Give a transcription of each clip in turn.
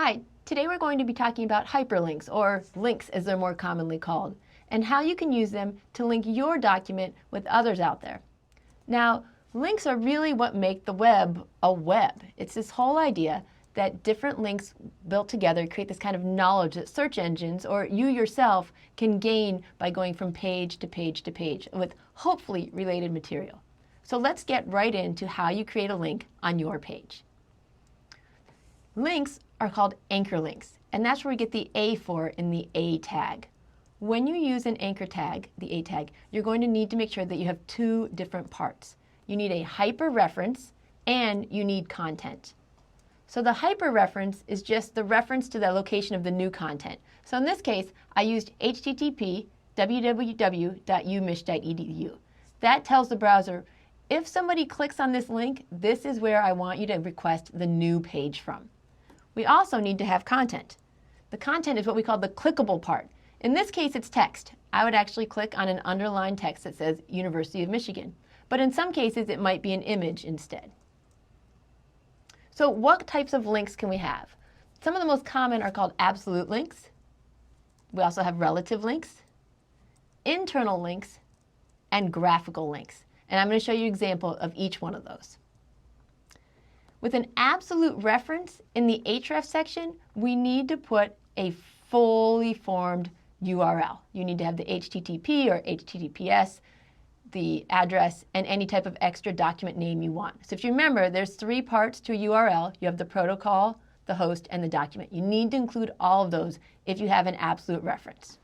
Hi, today we're going to be talking about hyperlinks, or links as they're more commonly called, and how you can use them to link your document with others out there. Now, links are really what make the web a web. It's this whole idea that different links built together create this kind of knowledge that search engines or you yourself can gain by going from page to page to page with hopefully related material. So let's get right into how you create a link on your page. Links are called anchor links, and that's where we get the A for in the A tag. When you use an anchor tag, the A tag, you're going to need to make sure that you have two different parts. You need a hyperreference and you need content. So the hyperreference is just the reference to the location of the new content. So in this case, I used http www.umich.edu. That tells the browser, if somebody clicks on this link, this is where I want you to request the new page from. We also need to have content. The content is what we call the clickable part. In this case, it's text. I would actually click on an underlined text that says University of Michigan. But in some cases, it might be an image instead. So what types of links can we have? Some of the most common are called absolute links. We also have relative links, internal links, and graphical links. And I'm going to show you an example of each one of those. With an absolute reference in the href section, we need to put a fully formed URL. You need to have the HTTP or HTTPS, the address, and any type of extra document name you want. So if you remember, there's three parts to a URL. You have the protocol, the host, and the document. You need to include all of those if you have an absolute reference.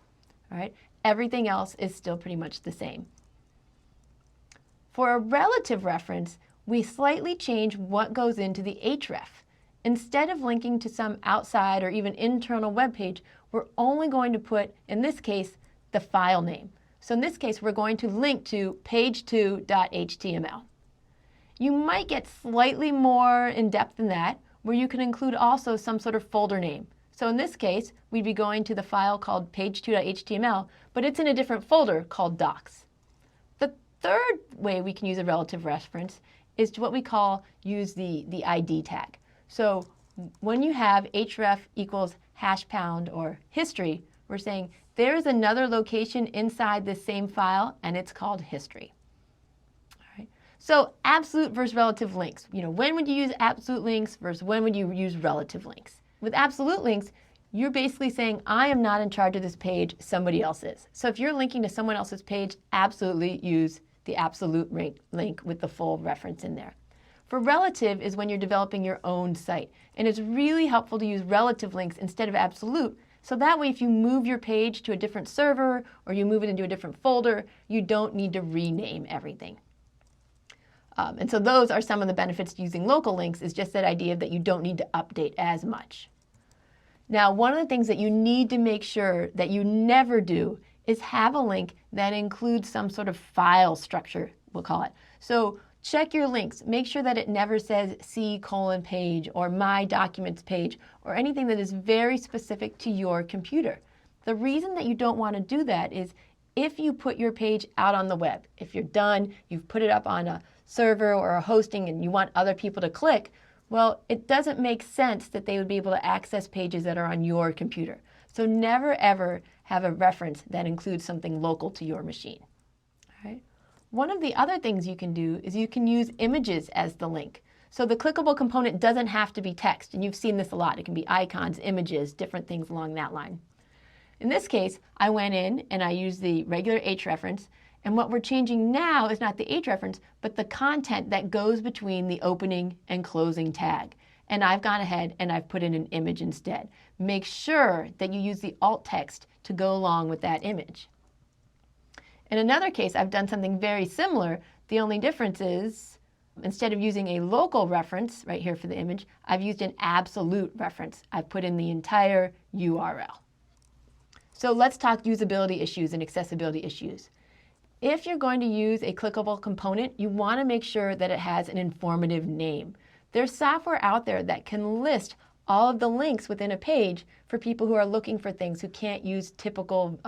All right? Everything else is still pretty much the same. For a relative reference, we slightly change what goes into the href. Instead of linking to some outside or even internal web page, we're only going to put, in this case, the file name. So in this case, we're going to link to page2.html. You might get slightly more in depth than that, where you can include also some sort of folder name. So in this case, we'd be going to the file called page2.html, but it's in a different folder called docs. The third way we can use a relative reference is to what we call use the ID tag. So when you have href equals ## or history, we're saying there's another location inside this same file and it's called history. All right. So absolute versus relative links. When would you use absolute links versus when would you use relative links? With absolute links, you're basically saying, I am not in charge of this page, somebody else is. So if you're linking to someone else's page, absolutely use the absolute link with the full reference in there. For relative is when you're developing your own site. And it's really helpful to use relative links instead of absolute. So that way, if you move your page to a different server or you move it into a different folder, you don't need to rename everything. And so those are some of the benefits to using local links, is just that idea that you don't need to update as much. Now, one of the things that you need to make sure that you never do is have a link that includes some sort of file structure, we'll call it. So check your links. Make sure that it never says C:page or my documents page or anything that is very specific to your computer. The reason that you don't want to do that is if you put your page out on the web, if you're done, you've put it up on a server or a hosting and you want other people to click, well, it doesn't make sense that they would be able to access pages that are on your computer. So never ever have a reference that includes something local to your machine. All right? One of the other things you can do is you can use images as the link. So the clickable component doesn't have to be text, and you've seen this a lot. It can be icons, images, different things along that line. In this case, I went in and I used the regular href, and what we're changing now is not the href, but the content that goes between the opening and closing tag. And I've gone ahead and I've put in an image instead. Make sure that you use the alt text to go along with that image. In another case, I've done something very similar. The only difference is instead of using a local reference right here for the image, I've used an absolute reference. I've put in the entire URL. So let's talk usability issues and accessibility issues. If you're going to use a clickable component, you want to make sure that it has an informative name. There's software out there that can list all of the links within a page for people who are looking for things who can't use typical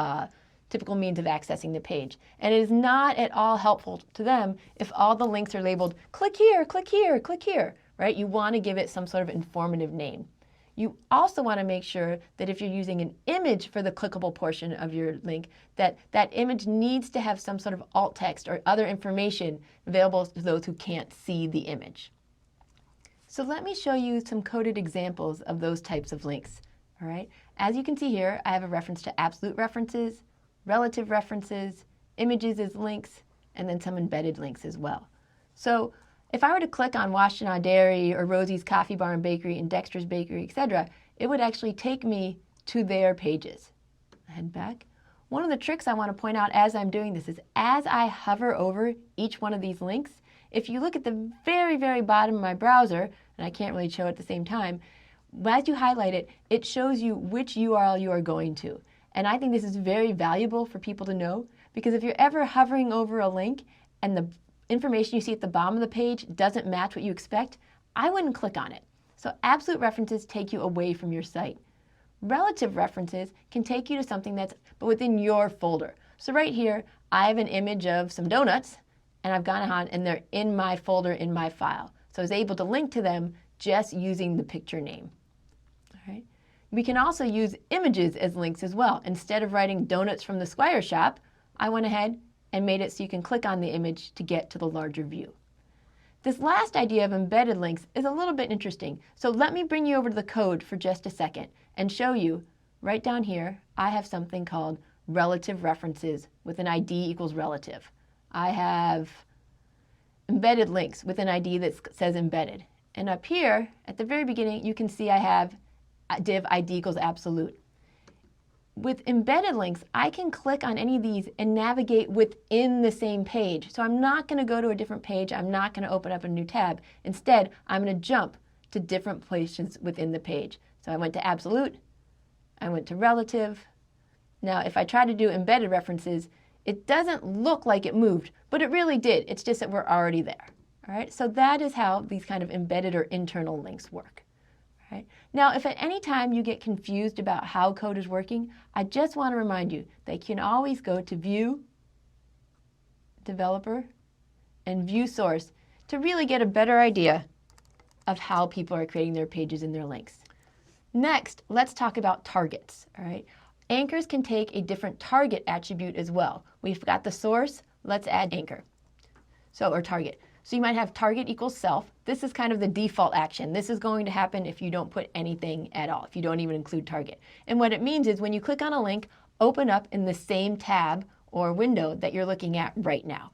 means of accessing the page. And it is not at all helpful to them if all the links are labeled, click here, click here, click here, right? You want to give it some sort of informative name. You also want to make sure that if you're using an image for the clickable portion of your link, that that image needs to have some sort of alt text or other information available to those who can't see the image. So let me show you some coded examples of those types of links. All right. As you can see here, I have a reference to absolute references, relative references, images as links, and then some embedded links as well. So if I were to click on Washtenaw Dairy or Rosie's Coffee Bar and Bakery and Dexter's Bakery, etc., it would actually take me to their pages. Head back. One of the tricks I want to point out as I'm doing this is as I hover over each one of these links, if you look at the very, very bottom of my browser, and I can't really show it at the same time, as you highlight it, it shows you which URL you are going to. And I think this is very valuable for people to know, because if you're ever hovering over a link and the information you see at the bottom of the page doesn't match what you expect, I wouldn't click on it. So absolute references take you away from your site. Relative references can take you to something that's but within your folder. So right here, I have an image of some donuts, and I've gone on and they're in my folder in my file. So I was able to link to them just using the picture name. All right. We can also use images as links as well. Instead of writing donuts from the Squire shop, I went ahead and made it so you can click on the image to get to the larger view. This last idea of embedded links is a little bit interesting. So let me bring you over to the code for just a second and show you right down here, I have something called relative references with an ID equals relative. I have embedded links with an ID that says embedded. And up here at the very beginning, you can see I have div ID equals absolute. With embedded links, I can click on any of these and navigate within the same page. So I'm not going to go to a different page. I'm not going to open up a new tab. Instead, I'm going to jump to different places within the page. So I went to absolute. I went to relative. Now, if I try to do embedded references, it doesn't look like it moved, but it really did. It's just that we're already there. All right. So that is how these kind of embedded or internal links work. Right. Now, if at any time you get confused about how code is working, I just want to remind you that you can always go to View, Developer, and View Source to really get a better idea of how people are creating their pages and their links. Next, let's talk about targets. All right. Anchors can take a different target attribute as well. We've got the source. Let's add anchor. Or target. So you might have target equals self. This is kind of the default action. This is going to happen if you don't put anything at all, if you don't even include target. And what it means is when you click on a link, open up in the same tab or window that you're looking at right now.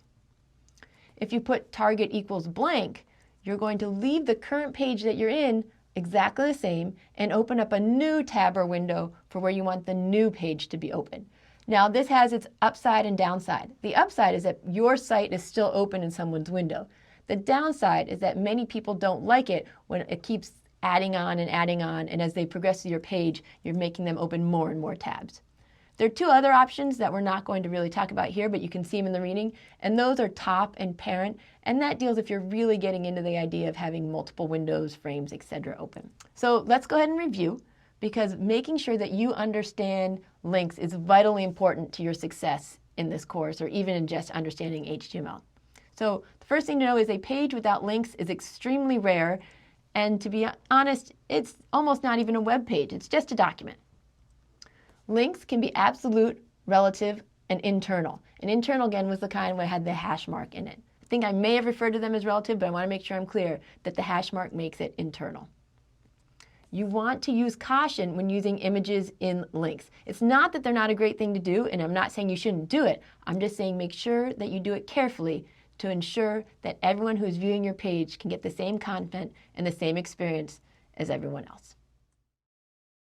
If you put target equals blank, you're going to leave the current page that you're in exactly the same and open up a new tab or window for where you want the new page to be open. Now, this has its upside and downside. The upside is that your site is still open in someone's window. The downside is that many people don't like it when it keeps adding on, and as they progress through your page, you're making them open more and more tabs. There are two other options that we're not going to really talk about here, but you can see them in the reading, and those are top and parent, and that deals if you're really getting into the idea of having multiple windows, frames, etc. open. So let's go ahead and review, because making sure that you understand links is vitally important to your success in this course, or even in just understanding HTML. So the first thing to know is a page without links is extremely rare, and to be honest, it's almost not even a web page, it's just a document. Links can be absolute, relative, and internal. And internal, again, was the kind where it had the hash mark in it. I think I may have referred to them as relative, but I want to make sure I'm clear that the hash mark makes it internal. You want to use caution when using images in links. It's not that they're not a great thing to do, and I'm not saying you shouldn't do it. I'm just saying make sure that you do it carefully to ensure that everyone who is viewing your page can get the same content and the same experience as everyone else.